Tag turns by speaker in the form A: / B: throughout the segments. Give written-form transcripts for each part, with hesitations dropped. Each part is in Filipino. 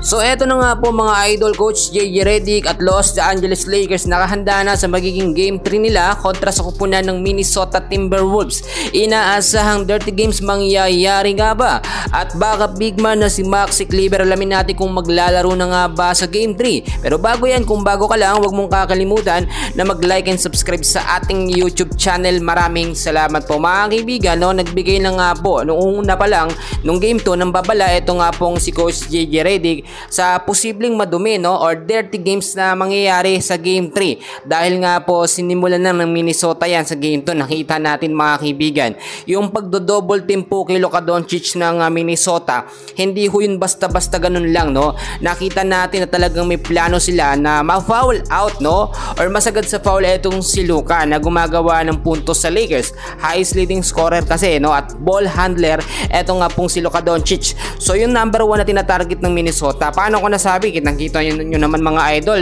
A: So eto na nga po mga idol, Coach JJ Redick at Los Angeles Lakers nakahanda na sa magiging Game 3 nila kontra sa kupunan ng Minnesota Timberwolves. Inaasahang dirty games mangyayari nga ba? At backup big man na si Maxi Kleber, alamin natin kung maglalaro na nga ba sa Game 3. Pero bago yan, kung bago ka lang, huwag mong kakalimutan na mag-like and subscribe sa ating YouTube channel. Maraming salamat po mga kaibigan. Nagbigay na nga po noong una pa lang nung Game 2 ng babala, ito nga pong si Coach JJ Redick sa posibleng madumi or dirty games na mangyayari sa Game 3. Dahil nga po sinimulan na ng Minnesota yan sa Game 2. Nakita natin mga kaibigan, yung pagdo-double team po kay Luka Doncic ng Minnesota, hindi ho yun basta-basta ganun lang. Nakita natin na talagang may plano sila na ma-foul out or masagad sa foul etong si Luka na gumagawa ng puntos sa Lakers. Highest leading scorer kasi at ball handler eto nga pong si Luka Doncic. So yung number 1 na tinatarget ng Minnesota. Paano ko nasabi? Kitang-kita nyo naman mga idol,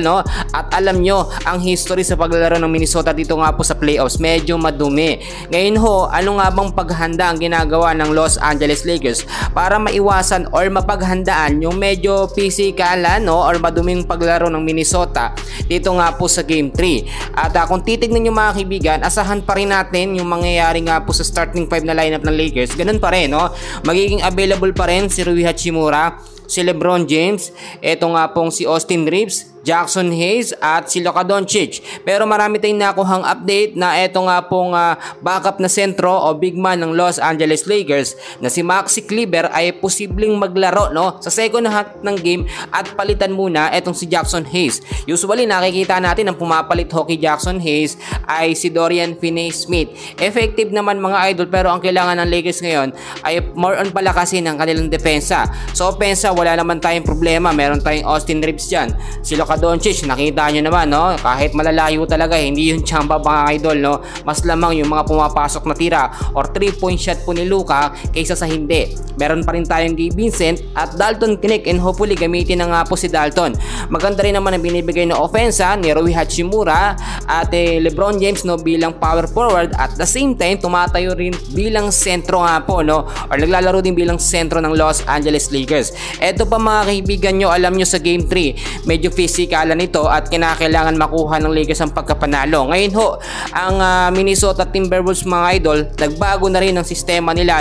A: At alam nyo, ang history sa paglalaro ng Minnesota dito nga po sa playoffs, medyo madumi. Ngayon ho, ano nga bang paghanda ang ginagawa ng Los Angeles Lakers para maiwasan or mapaghandaan yung medyo pisikalan or maduming paglaro ng Minnesota dito nga po sa Game 3. At kung titignan nyo mga kaibigan, asahan pa rin natin yung mangyayari nga po sa starting 5 na lineup ng Lakers. Ganun pa rin, magiging available pa rin si Rui Hachimura, si LeBron James, eto nga pong si Austin Reeves, Jackson Hayes at si Luka Doncic. Pero marami tayong nakuhang update na eto nga pong backup na sentro o big man ng Los Angeles Lakers na si Maxi Kleber ay posibleng maglaro sa second half ng game at palitan muna etong si Jackson Hayes. Usually nakikita natin ang pumapalit hockey Jackson Hayes ay si Dorian Finney-Smith. Effective naman mga idol, pero ang kailangan ng Lakers ngayon ay more on palakasin ang kanilang depensa. So opensa, wala naman tayong problema, meron tayong Austin Reeves dyan, si Luka Doncic, nakita nyo naman kahit malalayo talaga, hindi yung chamba mga idol, mas lamang yung mga pumapasok na tira or 3-point shot po ni Luka kaysa sa hindi. Meron pa rin tayong Gabe Vincent at Dalton Knecht, and hopefully gamitin na nga po si Dalton. Maganda rin naman ang binibigay na offensa ni Rui Hachimura at LeBron James bilang power forward, at the same time tumatayo rin bilang sentro nga po or naglalaro din bilang sentro ng Los Angeles Lakers. Eto pa mga kaibigan nyo, alam nyo sa Game 3 medyo pisikalan nito at kinakailangan makuha ng Lakers ang pagkapanalo. Ngayon ho, ang Minnesota Timberwolves mga idol, nagbago na rin ang sistema nila,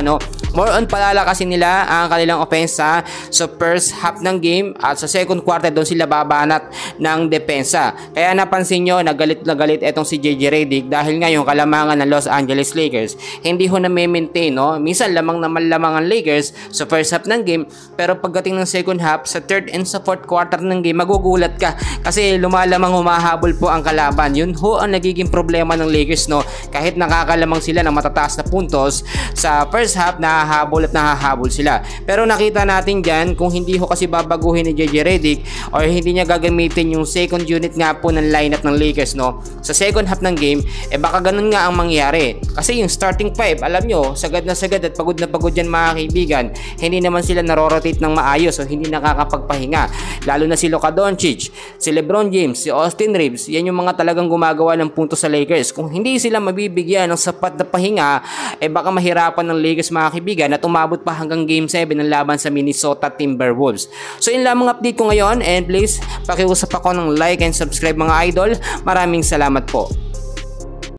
A: more on palalakasin nila ang kanilang opensa sa first half ng game at sa second quarter doon sila babanat ng depensa. Kaya napansin nyo, nagalit na galit etong si JJ Redick dahil ngayon kalamangan ng Los Angeles Lakers hindi ho na-maintain. Minsan lamang naman lamang ang Lakers sa first half ng game, pero pagdating ng second half, sa third and sa fourth quarter ng game, magugulat ka kasi lumalamang humahabol po ang kalaban. Yun ho ang nagiging problema ng Lakers, kahit nakakalamang sila ng matataas na puntos sa first half, nahahabol at nahahabol sila. Pero nakita natin dyan, kung hindi ho kasi babaguhin ni JJ Redick or hindi niya gagamitin yung second unit nga po ng lineup ng Lakers sa second half ng game, baka ganun nga ang mangyari. Kasi yung starting 5, alam nyo, sagad na sagad at pagod na pagod yan mga kaibigan. Hindi naman sila narorotate ng maayos o hindi nakakapagpahinga. Lalo na si Luka Doncic, si LeBron James, si Austin Reeves, yan yung mga talagang gumagawa ng punto sa Lakers. Kung hindi sila mabibigyan ng sapat na pahinga, baka mahirapan ng Lakers mga kaibigan at umabot pa hanggang Game 7 ng laban sa Minnesota Timberwolves. So yun lamang update ko ngayon, and please pakiusap ako ng like and subscribe mga idol. Maraming salamat po.